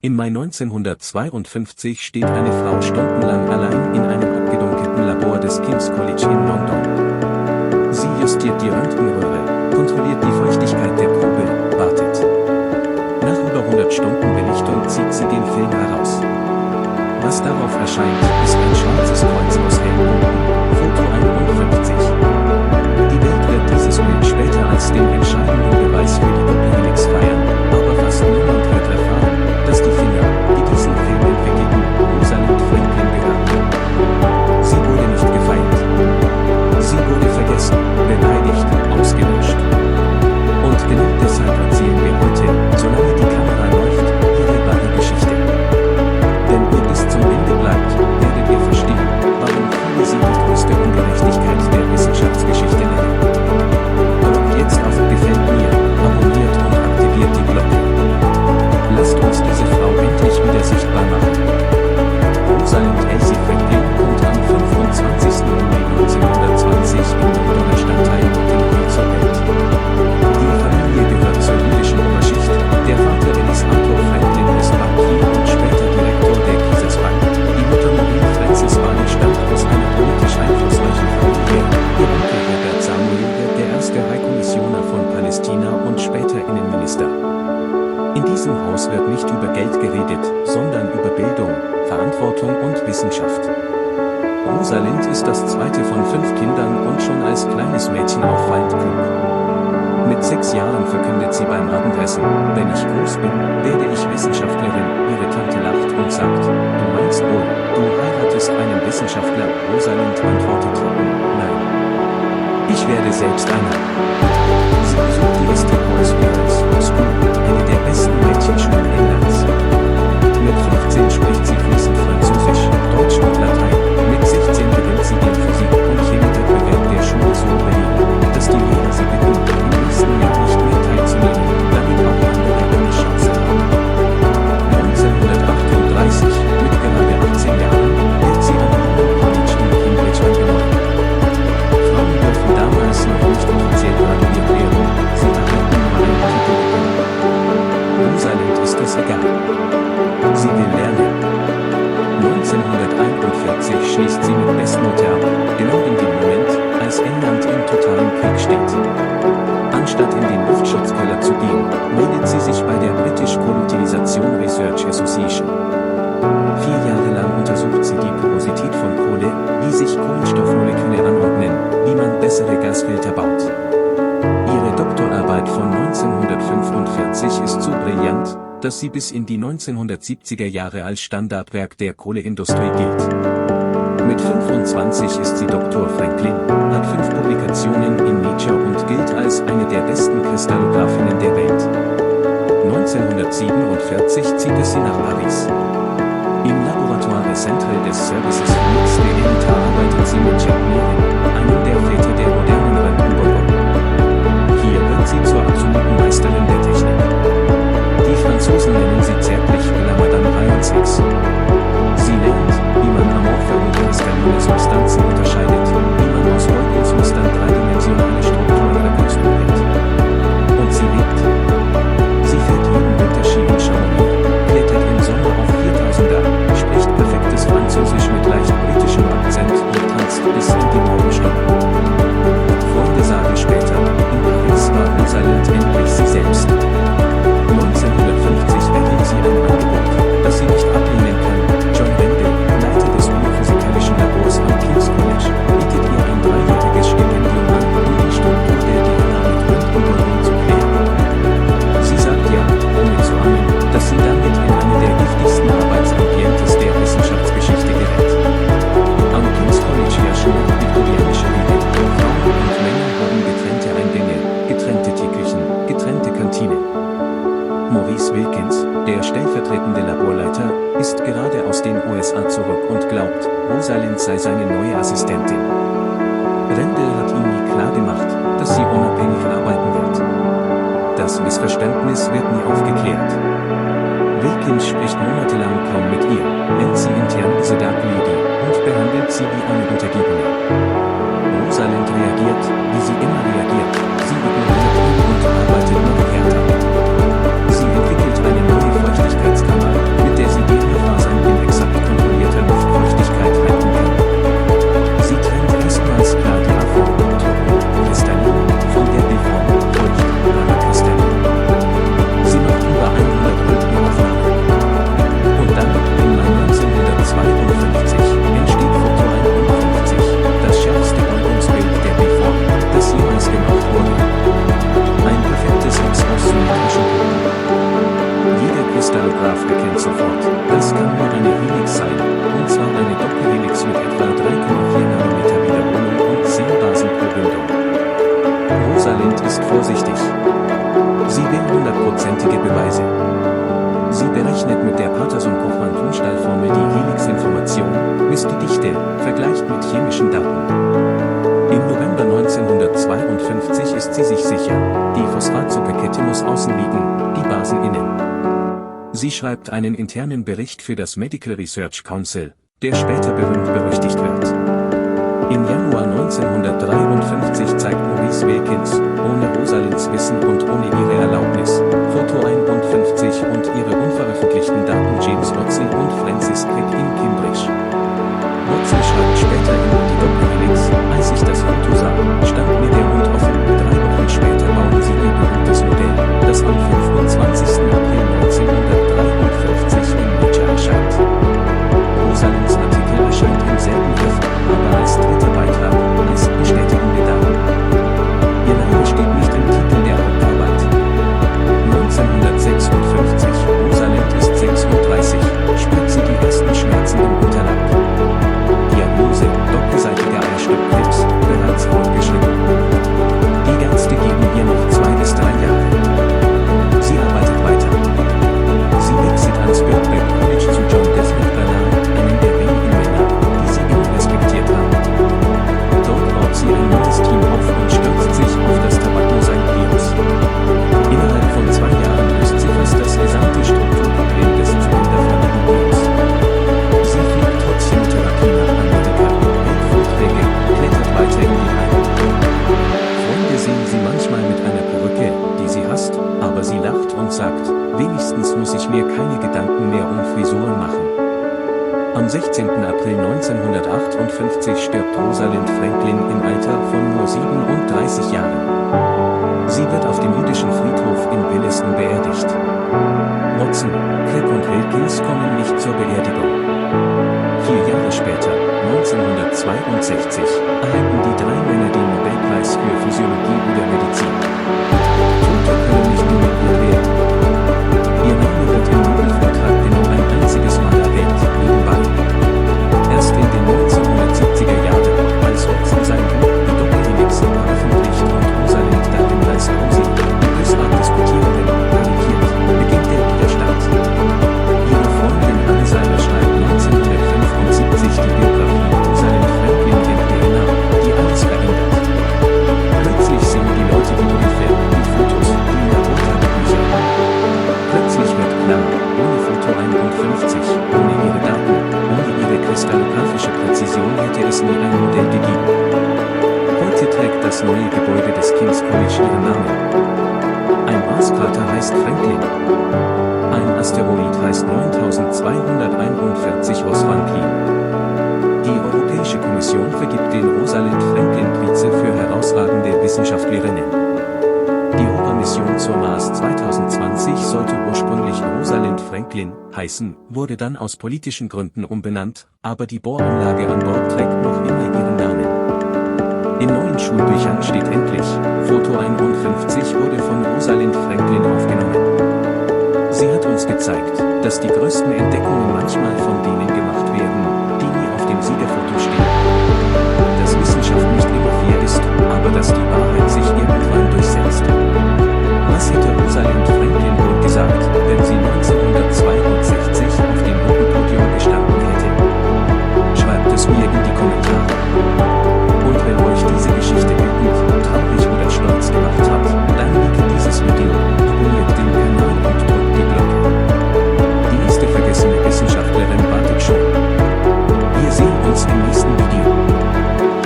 Im Mai 1952 steht eine Frau stundenlang allein in einem abgedunkelten Labor des King's College in London. Sie justiert die Röntgenröhre, kontrolliert die Feuchtigkeit der Probe, wartet. Nach über 100 Stunden Belichtung zieht sie den Film heraus. Was darauf erscheint, ist ein schwarzes Kreuz aus Hellbogen, Foto 51. Die Welt wird dieses Bild später als den entscheidenden Beweis für die Doppelhelix feiern, aber fast niemand wird erfahren, dass die Finger, die diesen Film entwickelten, Rosalind Franklin gehörten. Sie wurde nicht gefeiert. Sie wurde vergessen, beleidigt, ausgelöscht. Und genau deshalb erzählen wir heute, solange die Kamera läuft, ihre wahre Geschichte. Denn bis es zum Ende bleibt, werdet ihr verstehen, warum viele sie die größte Ungerechtigkeit der Wissenschaftsgeschichte nennen. Drückt jetzt auf Gefällt mir, abonniert und aktiviert die Glocke. Lasst uns diese Frau endlich wieder sichtbar machen. Rosalind Elsie Franklin kommt am 25. Juli 1920 im Londoner Stadtteil Notting Hill zur Welt. Die Familie gehört zur jüdischen Oberschicht. Der Vater Ellis Arthur Franklin ist Bankier und später Direktor der Caesars Bank. Die Mutter Marie Frances Barney stammt aus einer politisch einflussreichen Familie. Ihr Onkel Herbert Samuel wird der erste High Commissioner von Palästina und später Innenminister. In diesem Haus wird nicht über Geld geredet, sondern über Bildung, Verantwortung und Wissenschaft. Rosalind ist das zweite von 5 Kindern und schon als kleines Mädchen auffallend klug. Mit 6 Jahren verkündet sie beim Abendessen: Wenn ich groß bin, werde ich Wissenschaftlerin. Ihre Tante lacht und sagt: Du meinst wohl, du heiratest einen Wissenschaftler? Rosalind antwortet trocken: Nein. Ich werde selbst einer. Sie besucht die St. Paul's Girls' School, eine der besten Mädchenschulen Englands. Mit 15 spricht sie fließend Französisch, Deutsch und Latein. Mit 16 gewinnt sie den Physik- und Chemiewettbewerb der Schule so beliebt, dass die Lehrer sie bitten, im nächsten Jahr nicht mehr teilzunehmen, damit auch andere eine Chance haben. 1938, mit gerade 18 Jahren, wird sie an einem College in Cambridge angenommen. Frauen dürfen damals noch nicht offiziell graduiert werden, sie erhalten nur einen Titel. Rosalind ist es egal. Sie will lernen. 1941 schließt sie mit Bestnote ab, genau in dem Moment, als England im totalen Krieg steht. Anstatt in den Luftschutzkeller zu gehen, meldet sie sich bei der British Colonization Research Association. 4 Jahre lang untersucht sie die Porosität von Kohle, wie sich Kohlenstoffmoleküle anordnen, wie man bessere Gasfilter baut. Ihre Doktorarbeit von 1945 ist so brillant, dass sie bis in die 1970er Jahre als Standardwerk der Kohleindustrie gilt. Mit 25 ist sie Dr. Franklin, hat 5 Publikationen in Nature und gilt als eine der besten Kristallographinnen der Welt. 1947 zieht es sie nach Paris. Im Laboratoire Central des Services Physiques der ELTA arbeitet sie mit Jacques Mérin, einem der Väter der modernen Röntgenbomben. Hier wird sie zur absoluten Meisterin der Technik. Die Franzosen nennen sie zärtlich La Madame Rayons-X. Sie lernt, wie man amorphe und kristalline Substanzen unterscheidet, wie man aus Wolkensmustern dreidimensionale Strukturen rekonstruiert. Und sie lebt. Sie fährt jeden Winter Ski in Chamonix, klettert im Sommer auf 4000er, spricht perfektes Französisch mit leicht britischem Akzent und tanzt bis in die Morgenstunden. Freunde sagen später, in Paris war Rosalind endlich sie selbst. 1950 erhielt sie ein Angebot, das sie nicht ablehnen kann. John Wendell, Leiter des biophysikalischen Labors am King's College, bietet ihr ein 3-jähriges Stipendium an, um die Struktur der DNA mit Röntgenröhren zu klären. Sie sagt ja, ohne zu ahnen, dass sie damit in eine der giftigsten Arbeitsambientes der Wissenschaftsgeschichte gerät. Am King's College herrschen noch viktorianische Regeln. Frauen und Männer haben getrennte Eingänge, getrennte Teeküchen, getrennte Kantinen. Maurice Wilkins, der stellvertretende Laborleiter, ist gerade aus den USA zurück und glaubt, Rosalind sei seine neue Assistentin. Rendell hat ihm nie klar gemacht, dass sie unabhängig arbeiten wird. Das Missverständnis wird nie aufgeklärt. Wilkins spricht monatelang kaum mit ihr, nennt sie intern The Dark Lady und behandelt sie wie eine Untergebene. Rosalind reagiert, wie sie immer reagiert, sie ignoriert ihn und arbeitet noch härter. Sie entwickelt eine neue Feuchtigkeitskammer, Wissenschaft erkennt sofort, das kann nur eine Helix sein, und zwar eine Doppelhelix mit etwa 3,4 Nanometer Wiederholung und 10 Basen pro Bindung. Rosalind ist vorsichtig. Sie will hundertprozentige Beweise. Sie berechnet mit der Patterson-Kofman-Grundstahlformel die Helix-Information, misst die Dichte, vergleicht mit chemischen Daten. Im November 1952 ist sie sich sicher, die Phosphatzuckerkette muss außen liegen, die Basen innen. Sie schreibt einen internen Bericht für das Medical Research Council, der später berühmt-berüchtigt wird. Im Januar 1953 zeigt Maurice Wilkins, ohne Rosalinds Wissen und ohne ihre Erlaubnis, Foto 51 und ihre unveröffentlichten Daten James Watson und Francis Crick in Cambridge. Watson schreibt später in die Doppelhelix, als ich das Foto sah, stand mir der Mund offen. 3 Wochen später bauen sie ihr berühmtes Modell, das am 25. April 1953 in Nature erscheint. Rosalinds Artikel erscheint im selben Heft, aber als dritter Beitrag, als bestätigende Daten. Ihr Name steht nicht im Titel der Hauptarbeit. 1956, Rosalind ist 36, spürt sie die ersten Schmerzen im Unterleib. Diagnose, doppelseitige Eierstockkrebs, bereits fortgeschritten. Die Ärzte geben ihr noch 2 bis 3 Jahre. Sie arbeitet weiter. Sie wechselt ans Birkbeck College zu John Desmond Bernard, einem der wenigen Männer, die sie immer respektiert haben. Dort baut sie ein neues Team auf und stürzt sich auf das Tabakmosaik Virus. Innerhalb von 2 Jahren löst sie fast das gesamte Strukturproblem des zylinderförmigen Virus. Sie fliegt trotz Chemotherapie nach Amerika, hält Vorträge, klettert weiter in die Heide. Freunde sehen sie manchmal mit einer Perücke, die sie hasst, aber sie lacht und sagt, wenigstens muss ich mir keine Gedanken mehr um Frisuren machen. Am 16. April 1958 stirbt Rosalind Franklin im Alter von nur 37 Jahren. Sie wird auf dem jüdischen Friedhof in Williston beerdigt. Watson, Crick und Wilkins kommen nicht zur Beerdigung. 4 Jahre später, 1962, erhalten die 3 Männer den Nobelpreis für Physiologie oder Medizin. Tote können nicht nominiert werden. Ihr Name wird im Nobelvortrag nur ein einziges Mal erwähnt, nebenbei. Erst in den 1970er Jahren, als Watson sein Buch Die Doppelhelix veröffentlicht und Rosalind darin als Rosi, die Bösart Diskutierenden, karikiert, beginnt der Widerstand. Ihre Freundin Anne Seiler schreibt 1975 die Biografie Rosalind Franklin in DNA, die alles verändert. Plötzlich singen die Leute die Briefe, die Fotos, die Labortagebücher. Plötzlich wird klar, ohne Foto 51, ohne ihre Daten, ohne ihre kristallographische Präzision hätte es nie ein Modell gegeben. Heute trägt das neue Gebäude des King's College ihren Namen. Ein Marskrater heißt Franklin. Ein Asteroid heißt 9241 Osranklin. Die Europäische Kommission vergibt den Rosalind Franklin-Prize für herausragende Wissenschaftlerinnen. Die Obermission zur Mars 2020 sollte ursprünglich Rosalind Franklin heißen, wurde dann aus politischen Gründen umbenannt, aber die Bohranlage an Bord trägt noch immer ihren Namen. In neuen Schulbüchern steht endlich, Foto 51 wurde von Rosalind Franklin aufgenommen. Sie hat uns gezeigt, dass die größten Entdeckungen manchmal von denen gemacht werden,